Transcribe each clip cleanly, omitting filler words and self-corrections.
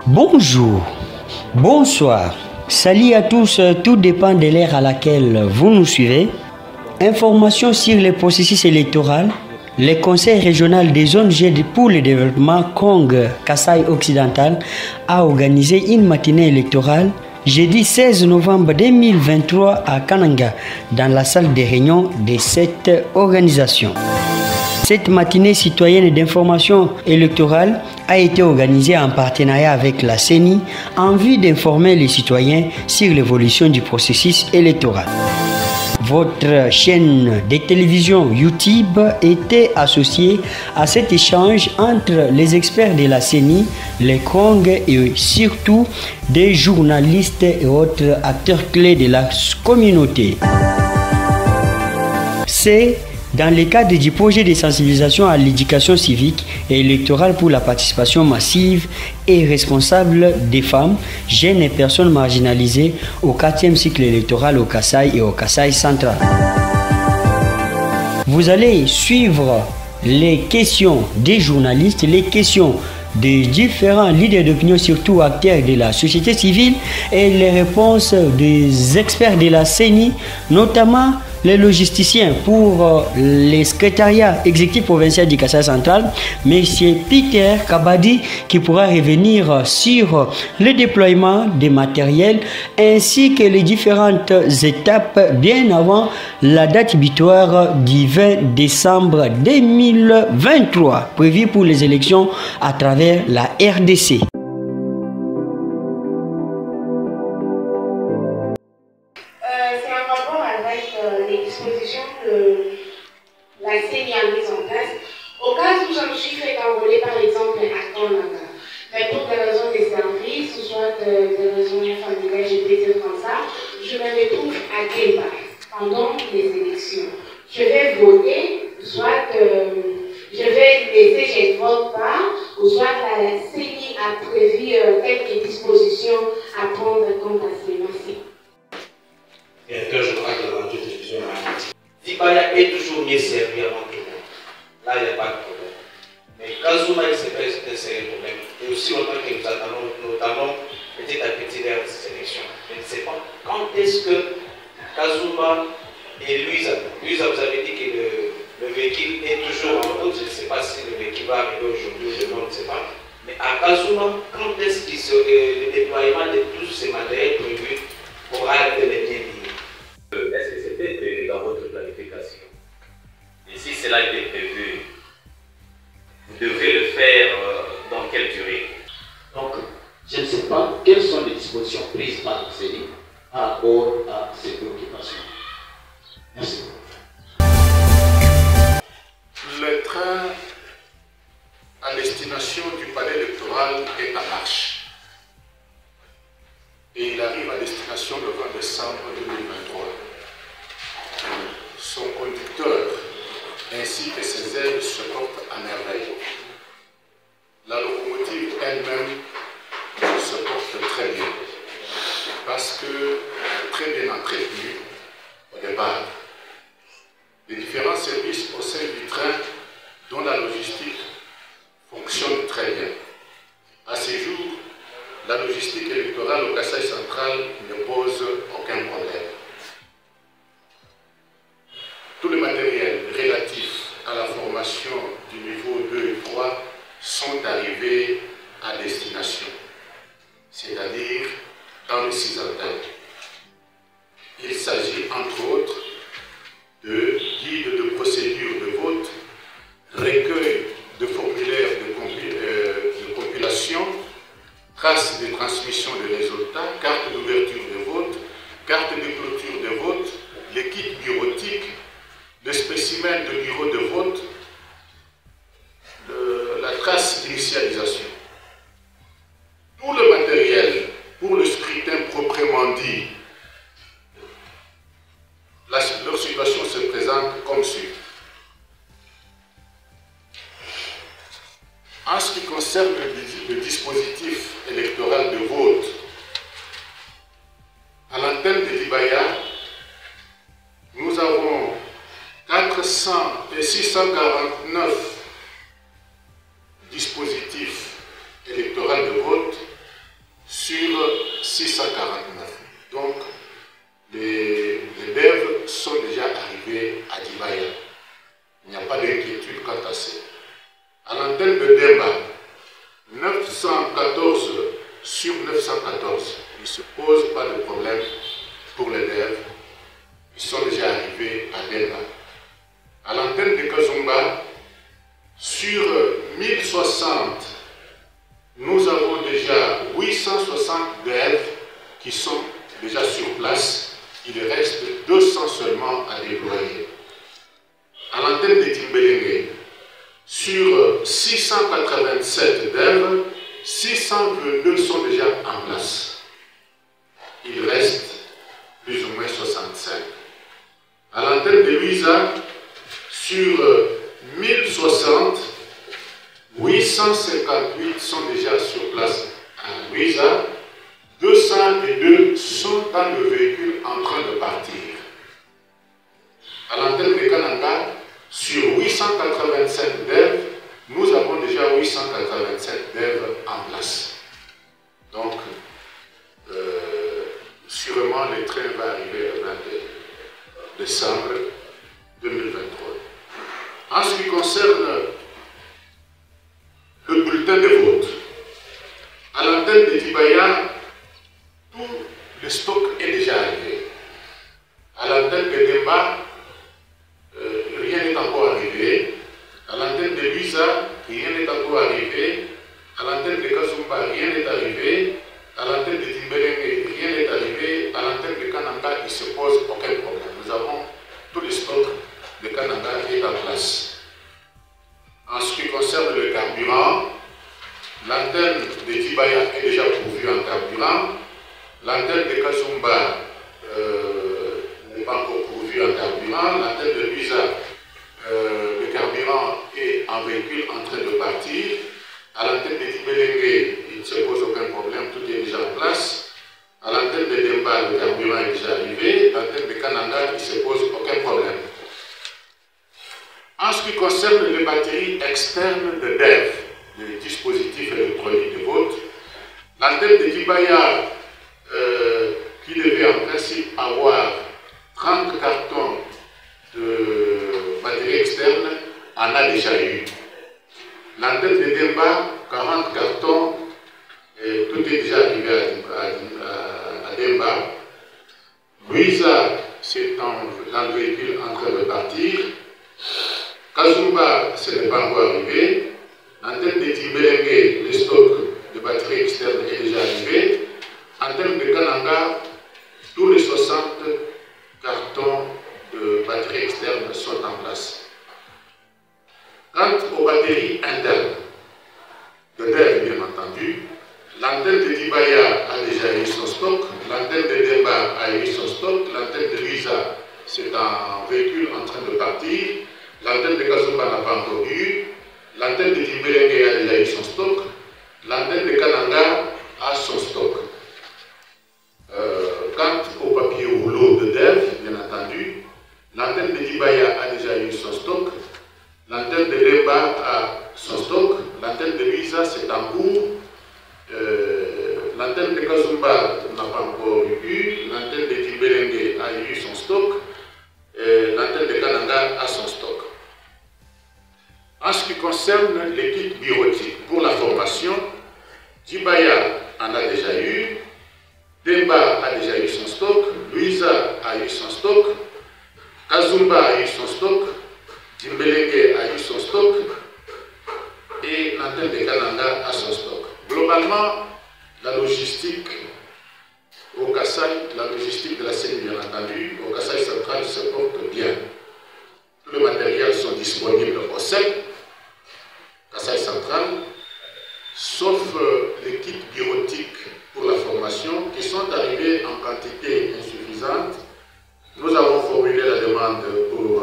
Bonjour, bonsoir, salut à tous, tout dépend de l'ère à laquelle vous nous suivez. Informations sur les processus électoraux. Le Conseil régional des zones G pour le développement Kong Kasaï occidental a organisé une matinée électorale jeudi 16 novembre 2023 à Kananga, dans la salle des réunions de cette organisation. Cette matinée citoyenne d'information électorale a été organisée en partenariat avec la CENI en vue d'informer les citoyens sur l'évolution du processus électoral. Votre chaîne de télévision YouTube était associée à cet échange entre les experts de la CENI, les Kong et surtout des journalistes et autres acteurs clés de la communauté. C'est dans le cadre du projet de sensibilisation à l'éducation civique et électorale pour la participation massive et responsable des femmes, jeunes et personnes marginalisées au 4e cycle électoral au Kasaï et au Kasaï central. Vous allez suivre les questions des journalistes, les questions des différents leaders d'opinion, surtout acteurs de la société civile, et les réponses des experts de la CENI, notamment les logisticiens pour les secrétariats exécutifs provinciaux du Kasaï central, M. Peter Kabadi, qui pourra revenir sur le déploiement des matériels ainsi que les différentes étapes bien avant la date butoir du 20 décembre 2023 prévue pour les élections à travers la RDC. La CENI a mise en place, au cas où je me suis fait enrôler par exemple à Kananga, mais pour des raisons de service, ou soit des raisons familiales, je peux dire comme ça, je me retrouve à Guéba pendant les élections. Je vais voter, soit je vais laisser, je ne vote pas, ou soit la CENI a prévu quelques dispositions à prendre quant à ces merci. Directeur général de la radio-télévision. Dibaya est toujours mieux servi avant tout le monde. Là, il n'y a pas de problème. Mais Kazuma, c'est pas un sérieux problème. Et aussi longtemps que nous attendons, notamment petit à petit vers ces élections. Je ne sais pas quand est-ce que Kazuma et Louisa, vous avez dit que le véhicule est toujours en route. Je ne sais pas si le véhicule va arriver aujourd'hui ou demain, on ne sait pas. Mais à Kazuma, quand est-ce que le déploiement de tous ces matériels prévus pourra être bien lié? Est-ce que c'était prévu dans votre planification? Et si cela était prévu, vous devrez le faire dans quelle durée? Donc, je ne sais pas quelles sont les dispositions prises par la CENI par rapport à ces préoccupations. Merci. Le train à destination du palais électoral est en marche. Et il arrive à destination le 20 décembre 2023. Son conducteur ainsi que ses ailes se portent à merveille. La locomotive elle-même se porte très bien parce que très bien entretenue au départ. Les différents services au sein du train, dont la logistique, fonctionnent très bien. À ce jour, la logistique électorale au Kasaï central ne pose aucun problème. Tous les matériels relatifs à la formation du niveau 2 et 3 sont arrivés à destination, c'est-à-dire dans le 6 antennes. Il s'agit entre autres de guides de procédure de vote, recueil de formulaires de compilation, traces de transmission des résultats, carte d'ouverture de vote, carte de clôture de vote, les kits bureautiques, le spécimen de bureau de vote, la trace d'initialisation. Tout le matériel pour le scrutin proprement dit, leur situation se présente comme suit. En ce qui concerne le dispositif électoral de vote, à l'antenne de Dibaya, nous avons 649 dispositifs électoraux de vote l'antenne de Demba, 914 sur 914. Il ne se pose pas de problème pour les devs. Ils sont déjà arrivés à Demba. À l'antenne de Kazumba, sur 1060, nous avons déjà 860 devs qui sont déjà sur place. Il reste 200 seulement à déployer. À l'antenne de Timbelenge, sur 687 devs, 622 sont déjà en place. Il reste plus ou moins 65. À l'antenne de Luisa, sur 1060, 858 sont déjà sur place à Luisa. 202 sont dans le véhicule en train de partir. À l'antenne de Kananga, sur 887 devs, nous avons déjà 887 devs en place. Donc, sûrement le train va arriver le 22 décembre 2023. En ce qui concerne le bulletin de vote, à l'antenne de Tibaya, tout le stock est déjà arrivé. À l'antenne de Demba, rien n'est encore arrivé. À l'antenne de Luisa, rien n'est encore arrivé. À l'antenne de Kazumba, rien n'est arrivé. À l'antenne de Timbelenge, rien n'est arrivé. À l'antenne de Kananga, il ne se pose aucun problème. Nous avons tout le stock de Kananga qui est en place. En ce qui concerne le carburant, l'antenne de Tibaya est déjà pourvue en carburant. L'antenne de Kazumba n'est pas encore pourvue en carburant. L'antenne de Luisa, le carburant est en véhicule en train de partir. À l'antenne de Timbelenge, il ne se pose aucun problème, tout est déjà en place. À l'antenne de Demba, le carburant est déjà arrivé. L'antenne de Kananga, il ne se pose aucun problème. En ce qui concerne les batteries externes de DEV, les dispositifs électroniques de vote, l'antenne de Tibaya, qui devait en principe avoir 30 cartons de batteries externes, en a déjà eu. L'antenne de Demba, 40 cartons, tout est déjà arrivé à Demba. Luisa, c'est dans le véhicule en train de partir. Kazumba, ce n'est pas encore arrivé. L'antenne de Timbelenge, le stock de batteries externes est déjà arrivé. Antenne de Kananga, tous les 60 cartons de batteries externes sont en place. Quant aux batteries internes, de DEV bien entendu, l'antenne de Tibaya a déjà eu son stock, l'antenne de Demba a eu son stock, l'antenne de Luisa, c'est un véhicule en train de partir, l'antenne de Kazumba n'a pas encore eu, l'antenne de Timbelenge a déjà eu son stock, l'antenne de Kananga a son stock. Quant au papier rouleau de DEV, bien entendu, l'antenne de Tibaya a déjà eu son stock, l'antenne de Demba a son stock, l'antenne de Luisa c'est en cours, l'antenne de Kazumba n'a pas encore eu, l'antenne de Timbelenge a eu son stock, l'antenne de Kananga a son stock. En ce qui concerne l'équipe bureautique pour la formation, Tibaya en a déjà eu, Demba a déjà eu son stock, Luisa a eu son stock, Kazumba a eu son stock, Timbelenge a eu son stock et l'antenne de Kananga a son stock. Globalement, la logistique au Kasaï, la logistique de la scène bien entendu, au Kasaï central se porte bien. Tous les matériels sont disponibles au SEC, Kasaï central, sauf l'équipe bureautique pour la formation qui sont arrivés en quantité insuffisante. Nous avons formulé la demande pour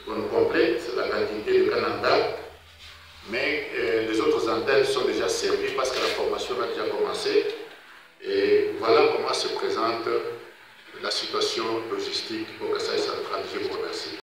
qu'on complète la quantité de Kananga, mais les autres antennes sont déjà servies parce que la formation a déjà commencé. Et voilà comment se présente la situation logistique au Kasaï central. Je vous remercie.